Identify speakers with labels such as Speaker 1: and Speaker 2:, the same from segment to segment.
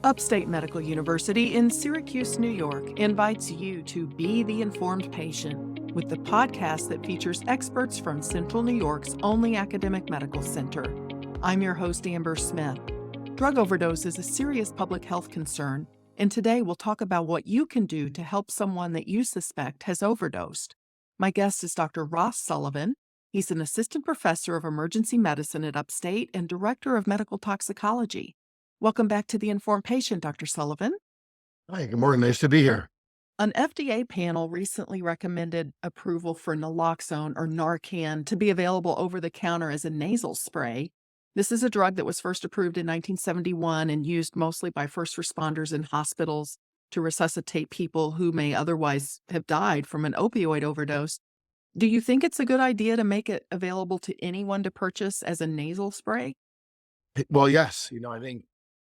Speaker 1: Upstate Medical University in Syracuse, New York, invites you to Be the Informed Patient with the podcast that features experts from Central New York's only academic medical center. I'm your host, Amber Smith. Drug overdose is a serious public health concern, and today we'll talk about what you can do to help someone that you suspect has overdosed. My guest is Dr. Ross Sullivan. He's an assistant professor of emergency medicine at Upstate and director of medical toxicology. Welcome back to The Informed Patient, Dr. Sullivan.
Speaker 2: Hi, good morning. Nice to be here.
Speaker 1: An FDA panel recently recommended approval for naloxone or Narcan to be available over the counter as a nasal spray. This is a drug that was first approved in 1971 and used mostly by first responders in hospitals to resuscitate people who may otherwise have died from an opioid overdose. Do you think it's a good idea to make it available to anyone to purchase as a nasal spray?
Speaker 2: Well, yes, I think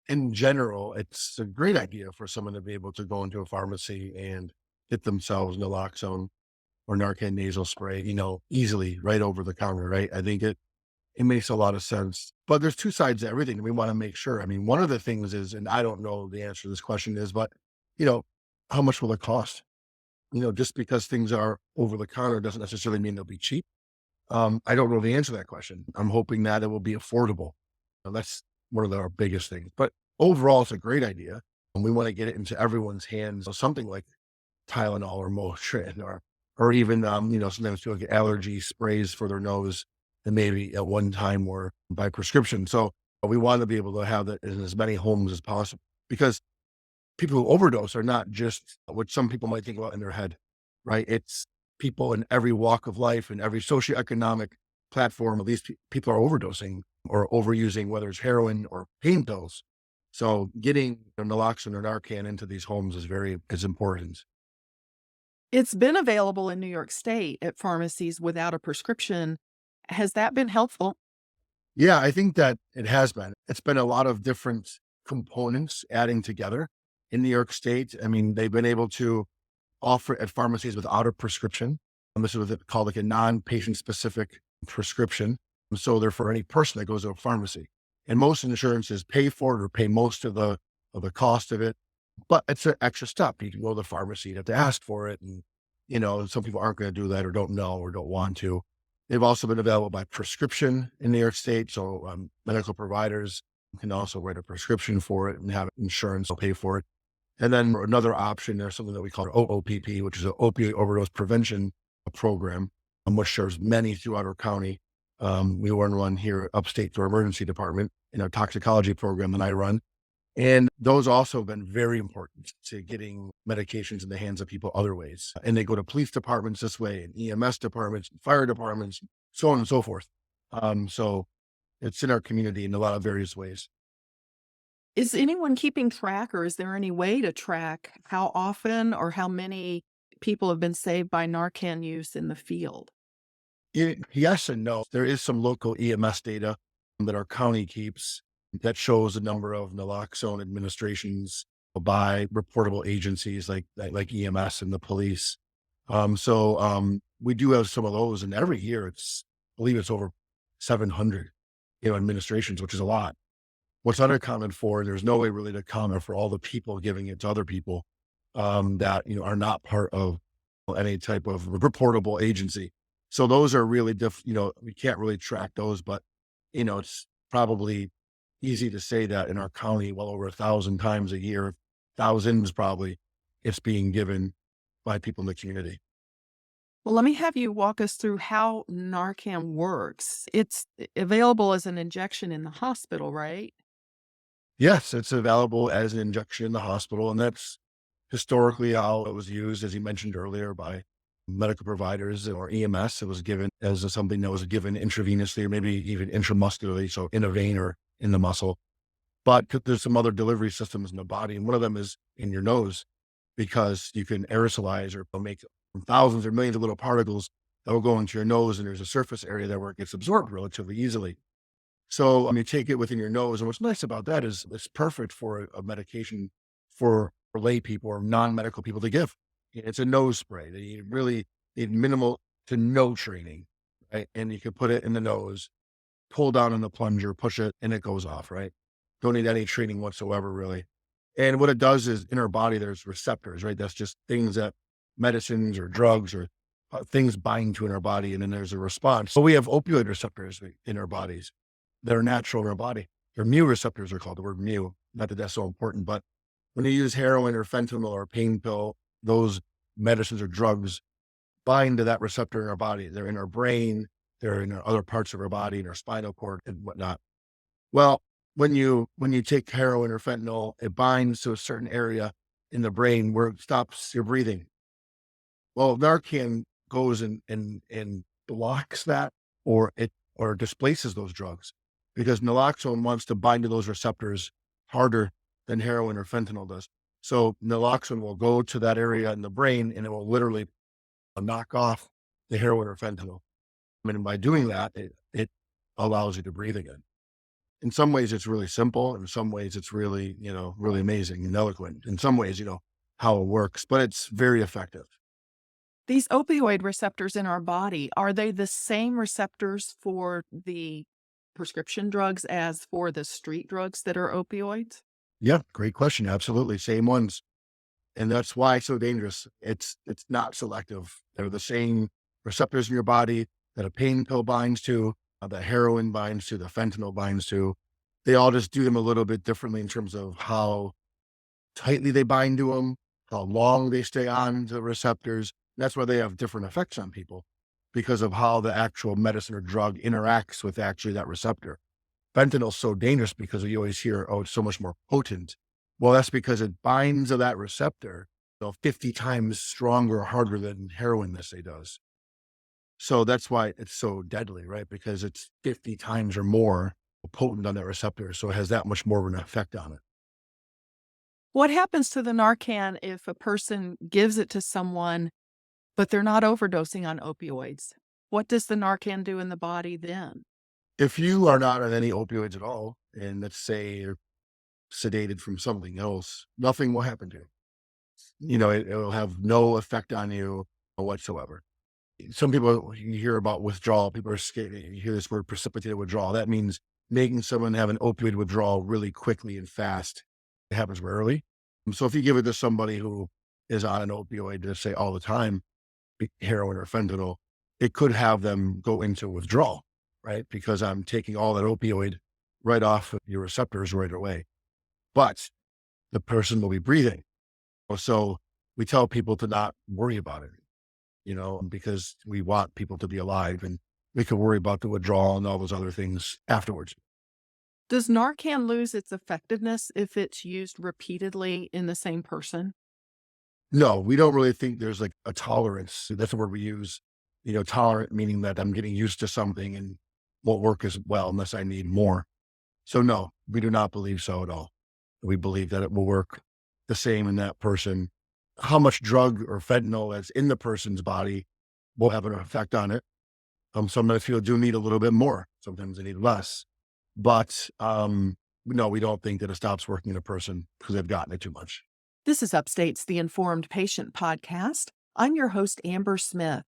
Speaker 2: in general, it's a great idea for someone to be able to go into a pharmacy and get themselves naloxone or Narcan nasal spray, easily right over the counter, right? I think it makes a lot of sense. But there's two sides to everything. We want to make sure. I mean, one of the things is, and I don't know the answer to this question is, but you know, how much will it cost? Just because things are over the counter doesn't necessarily mean they'll be cheap. I don't know the answer to that question. I'm hoping that it will be affordable. That's one of our biggest things. But overall, it's a great idea. And we want to get it into everyone's hands. So something like Tylenol or Motrin or even, sometimes people get allergy sprays for their nose and maybe at one time were by prescription. So we want to be able to have that in as many homes as possible because people who overdose are not just what some people might think about in their head, right? It's people in every walk of life and every socioeconomic platform. Of these people are overdosing or overusing, whether it's heroin or pain pills. So getting naloxone or Narcan into these homes is important.
Speaker 1: It's been available in New York State at pharmacies without a prescription. Has that been helpful?
Speaker 2: Yeah, I think that it has been. It's been a lot of different components adding together in New York State. I mean, they've been able to offer it at pharmacies without a prescription. And this is what called like a non-patient specific prescription. So they're for any person that goes to a pharmacy. And most insurances pay for it or pay most of the cost of it. But it's an extra step. You can go to the pharmacy, you have to ask for it. And, some people aren't going to do that or don't know or don't want to. They've also been available by prescription in New York State. So medical providers can also write a prescription for it and have insurance pay for it. And then another option, there's something that we call OOPP, which is an opioid overdose prevention program, which serves many throughout our county. We run one here at Upstate through our emergency department in our toxicology program that I run. And those also have been very important to getting medications in the hands of people other ways. And they go to police departments this way and EMS departments, and fire departments, so on and so forth. So it's in our community in a lot of various ways.
Speaker 1: Is anyone keeping track, or is there any way to track how often or how many people have been saved by Narcan use in the field?
Speaker 2: Yes and no. There is some local EMS data that our county keeps that shows the number of naloxone administrations by reportable agencies like EMS and the police. We do have some of those, and every year I believe it's over 700, administrations, which is a lot. What's unaccounted for, there's no way really to account for all the people giving it to other people that are not part of any type of reportable agency. So those are really we can't really track those, but it's probably easy to say that in our county, well over 1,000 times a year, thousands probably, it's being given by people in the community.
Speaker 1: Well, let me have you walk us through how Narcan works. It's available as an injection in the hospital, right?
Speaker 2: Yes, it's available as an injection in the hospital, and that's historically how it was used, as you mentioned earlier, by medical providers or EMS. It was given as something that was given intravenously or maybe even intramuscularly, so in a vein or in the muscle. But there's some other delivery systems in the body, and one of them is in your nose because you can aerosolize or make thousands or millions of little particles that will go into your nose, and there's a surface area there where it gets absorbed relatively easily. So, you take it within your nose, and what's nice about that is it's perfect for a medication for lay people or non-medical people to give. It's a nose spray. They really need minimal to no training, right? And you can put it in the nose, pull down on the plunger, push it, and it goes off, right? Don't need any training whatsoever, really. And what it does is in our body, there's receptors, right? That's just things that medicines or drugs or things bind to in our body. And then there's a response. So we have opioid receptors in our bodies that are natural in our body. They're mu receptors are called, the word mu. Not that that's so important, but when you use heroin or fentanyl or a pain pill, those medicines or drugs bind to that receptor in our body. They're in our brain, they're in our other parts of our body, in our spinal cord and whatnot. Well, when you take heroin or fentanyl, it binds to a certain area in the brain where it stops your breathing. Well, Narcan goes and blocks that, or displaces those drugs, because naloxone wants to bind to those receptors harder than heroin or fentanyl does. So naloxone will go to that area in the brain and it will literally knock off the heroin or fentanyl. And by doing that, it allows you to breathe again. In some ways, it's really simple. In some ways, it's really, really amazing and eloquent. In some ways, how it works, but it's very effective.
Speaker 1: These opioid receptors in our body, are they the same receptors for the prescription drugs as for the street drugs that are opioids?
Speaker 2: Yeah, great question. Absolutely. Same ones. And that's why it's so dangerous. It's not selective. They're the same receptors in your body that a pain pill binds to, the heroin binds to, the fentanyl binds to. They all just do them a little bit differently in terms of how tightly they bind to them, how long they stay on the receptors. That's why they have different effects on people, because of how the actual medicine or drug interacts with actually that receptor. Fentanyl's so dangerous because you always hear, oh, it's so much more potent. Well, that's because it binds to that receptor, 50 times stronger or harder than heroin, they say, does. So that's why it's so deadly, right? Because it's 50 times or more potent on that receptor. So it has that much more of an effect on it.
Speaker 1: What happens to the Narcan if a person gives it to someone, but they're not overdosing on opioids? What does the Narcan do in the body then?
Speaker 2: If you are not on any opioids at all, and let's say you're sedated from something else, nothing will happen to you. It will have no effect on you whatsoever. Some people, you hear about withdrawal, people are scared. You hear this word precipitated withdrawal. That means making someone have an opioid withdrawal really quickly and fast. It happens rarely. So if you give it to somebody who is on an opioid, let's say all the time, heroin or fentanyl, it could have them go into withdrawal, right? Because I'm taking all that opioid right off of your receptors right away. But the person will be breathing. So we tell people to not worry about it, because we want people to be alive, and we can worry about the withdrawal and all those other things afterwards.
Speaker 1: Does Narcan lose its effectiveness if it's used repeatedly in the same person?
Speaker 2: No, we don't really think there's like a tolerance. That's the word we use, tolerant, meaning that I'm getting used to something and won't work as well unless I need more. So no, we do not believe so at all. We believe that it will work the same in that person. How much drug or fentanyl that's in the person's body will have an effect on it. Sometimes people do need a little bit more. Sometimes they need less. But no, we don't think that it stops working in a person because they've gotten it too much.
Speaker 1: This is Upstate's The Informed Patient podcast. I'm your host, Amber Smith.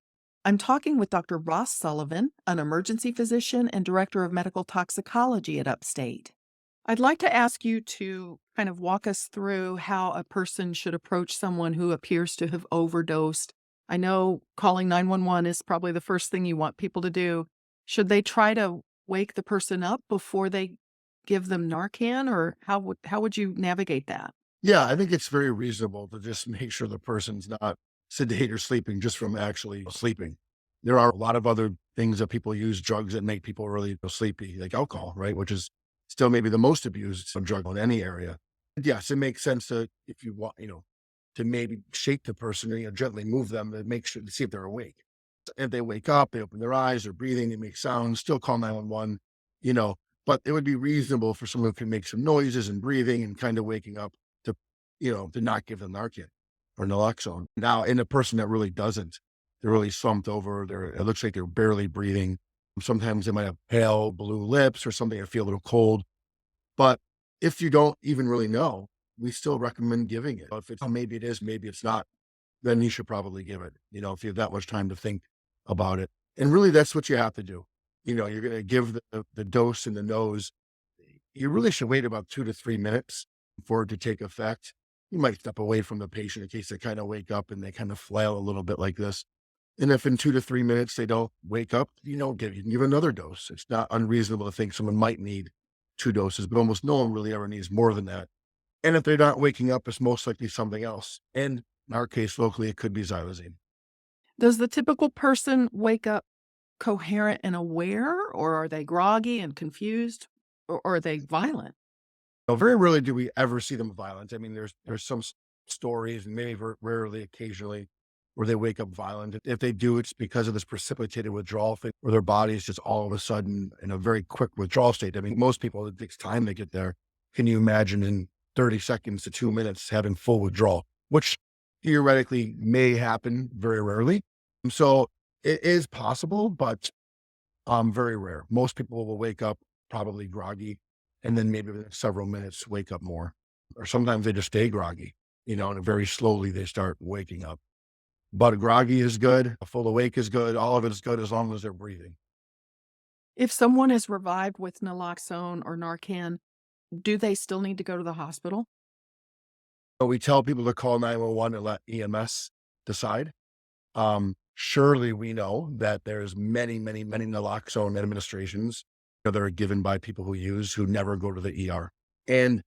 Speaker 1: I'm talking with Dr. Ross Sullivan, an emergency physician and director of medical toxicology at Upstate. I'd like to ask you to kind of walk us through how a person should approach someone who appears to have overdosed. I know calling 911 is probably the first thing you want people to do. Should they try to wake the person up before they give them Narcan, or how would you navigate that?
Speaker 2: Yeah, I think it's very reasonable to just make sure the person's not sedate or sleeping just from actually sleeping. There are a lot of other things that people use, drugs that make people really sleepy, like alcohol, right? Which is still maybe the most abused drug in any area. Yes, it makes sense to, if you want, to maybe shake the person or, gently move them to make sure to see if they're awake. If they wake up, they open their eyes, they're breathing, they make sounds, still call 911, you know, but it would be reasonable for someone who can make some noises and breathing and kind of waking up to, to not give them Narcan or naloxone. Now, in a person that really doesn't, they're really slumped over, it looks like they're barely breathing. Sometimes they might have pale blue lips or something that feel a little cold. But if you don't even really know, we still recommend giving it. If it's, maybe it is, maybe it's not, then you should probably give it, if you have that much time to think about it. And really, that's what you have to do. You're going to give the dose in the nose. You really should wait about 2 to 3 minutes for it to take effect, you might step away from the patient in case they kind of wake up and they kind of flail a little bit like this. And if in 2 to 3 minutes they don't wake up, you can give another dose. It's not unreasonable to think someone might need 2 doses, but almost no one really ever needs more than that. And if they're not waking up, it's most likely something else. And in our case, locally, it could be xylazine.
Speaker 1: Does the typical person wake up coherent and aware, or are they groggy and confused, or are they violent?
Speaker 2: Very rarely do we ever see them violent. I mean, there's some stories, and maybe rarely, occasionally, where they wake up violent. If they do, it's because of this precipitated withdrawal thing, where their body is just all of a sudden in a very quick withdrawal state. I mean, most people, it takes time to get there. Can you imagine in 30 seconds to 2 minutes having full withdrawal, which theoretically may happen very rarely. So it is possible, but very rare. Most people will wake up probably groggy, and then maybe within several minutes wake up more. Or sometimes they just stay groggy, and very slowly they start waking up. But groggy is good, full awake is good, all of it is good as long as they're breathing.
Speaker 1: If someone is revived with naloxone or Narcan, do they still need to go to the hospital?
Speaker 2: So we tell people to call 911 and let EMS decide. Surely we know that there's many, many, many naloxone administrations that are given by people who never go to the ER. And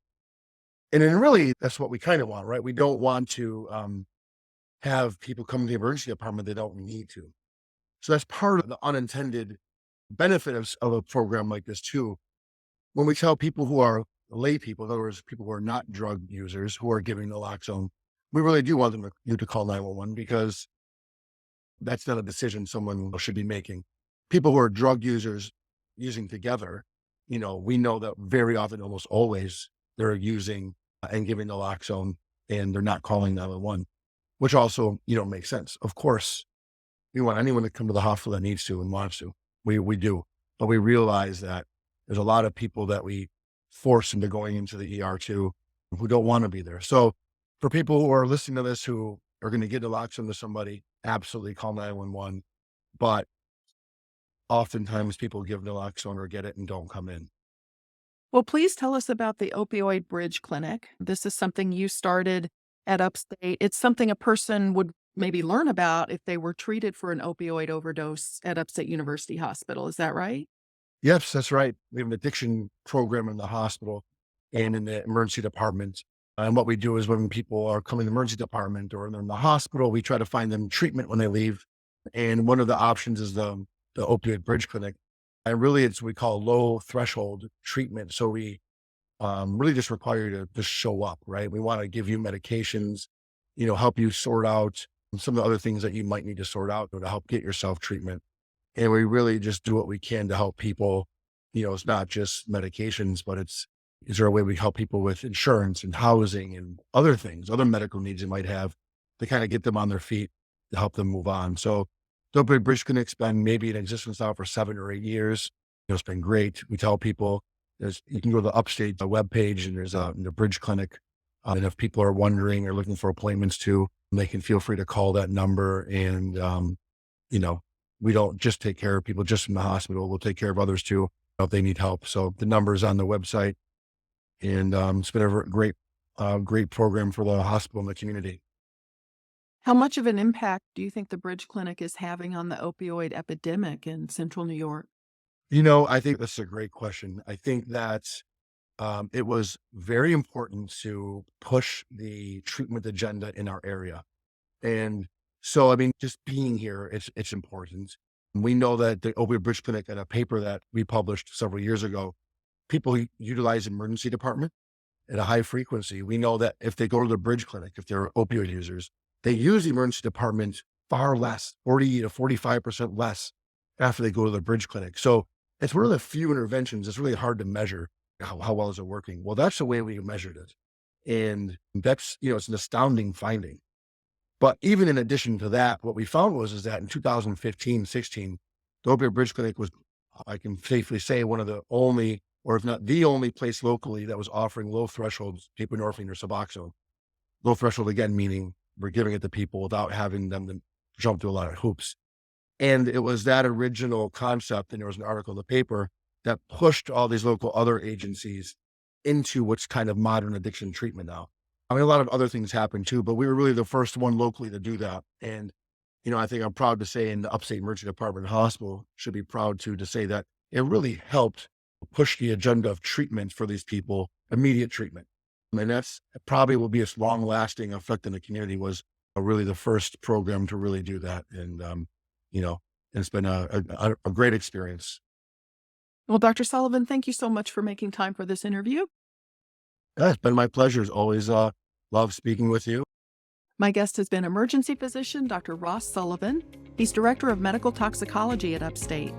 Speaker 2: then really that's what we kind of want, right? We don't want to have people come to the emergency department they don't need to. So that's part of the unintended benefit of a program like this too. When we tell people who are lay people, in other words, people who are not drug users who are giving naloxone, we really do want them to call 911 because that's not a decision someone should be making. People who are drug users using together, we know that very often, almost always, they're using and giving naloxone and they're not calling 911, which also, makes sense. Of course, we want anyone to come to the hospital that needs to and wants to. We do. But we realize that there's a lot of people that we force into going into the ER too, who don't want to be there. So for people who are listening to this, who are going to get naloxone to somebody, absolutely call 911. But oftentimes people give naloxone or get it and don't come in.
Speaker 1: Well, please tell us about the Opioid Bridge Clinic. This is something you started at Upstate. It's something a person would maybe learn about if they were treated for an opioid overdose at Upstate University Hospital. Is that right?
Speaker 2: Yes, that's right. We have an addiction program in the hospital and in the emergency department. And what we do is when people are coming to the emergency department or they're in the hospital, we try to find them treatment when they leave. And one of the options is the opioid bridge clinic. And really it's what we call low threshold treatment. So we really just require you to just show up, right? We want to give you medications, help you sort out some of the other things that you might need to sort out to help get yourself treatment. And we really just do what we can to help people. It's not just medications, but is there a way we help people with insurance and housing and other things, other medical needs they might have to kind of get them on their feet to help them move on. So the Opioid Bridge Clinic's been maybe in existence now for 7 or 8 years. It's been great. We tell people you can go to the Upstate webpage and there's the Bridge Clinic. And if people are wondering or looking for appointments too, they can feel free to call that number. And, we don't just take care of people just from the hospital. We'll take care of others too if they need help. So the number is on the website. And it's been a great program for the hospital and the community.
Speaker 1: How much of an impact do you think the Bridge Clinic is having on the opioid epidemic in central New York?
Speaker 2: I think that's a great question. I think that it was very important to push the treatment agenda in our area. And so, I mean, just being here, it's important. We know that the Opioid Bridge Clinic, in a paper that we published several years ago, people utilize emergency department at a high frequency. We know that if they go to the Bridge Clinic, if they're opioid users, they use the emergency department far less, 40 to 45% less after they go to the Bridge Clinic. So it's one of the few interventions. It's really hard to measure how well is it working. Well, that's the way we measured it. And that's, it's an astounding finding. But even in addition to that, what we found is that in 2015, 16, the Opioid Bridge Clinic was, I can safely say, one of the only, or if not the only place locally that was offering low threshold buprenorphine or Suboxone. Low threshold, again, meaning we're giving it to people without having them to jump through a lot of hoops. And it was that original concept, and there was an article in the paper that pushed all these local other agencies into what's kind of modern addiction treatment now. I mean, a lot of other things happen too, but we were really the first one locally to do that. And, I think I'm proud to say in the Upstate Emergency Department Hospital should be proud to say that it really helped push the agenda of treatment for these people, immediate treatment. And that's probably will be a long lasting effect in the community was really the first program to really do that. And, it's been a great experience.
Speaker 1: Well, Dr. Sullivan, thank you so much for making time for this interview.
Speaker 2: Yeah, it's been my pleasure. It's always love speaking with you.
Speaker 1: My guest has been emergency physician Dr. Ross Sullivan. He's director of medical toxicology at Upstate.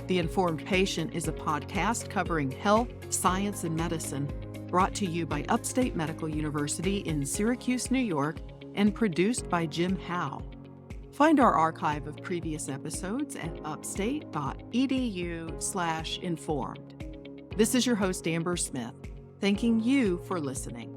Speaker 1: The Informed Patient is a podcast covering health, science, and medicine, brought to you by Upstate Medical University in Syracuse, New York, and produced by Jim Howe. Find our archive of previous episodes at upstate.edu/informed. This is your host, Amber Smith, thanking you for listening.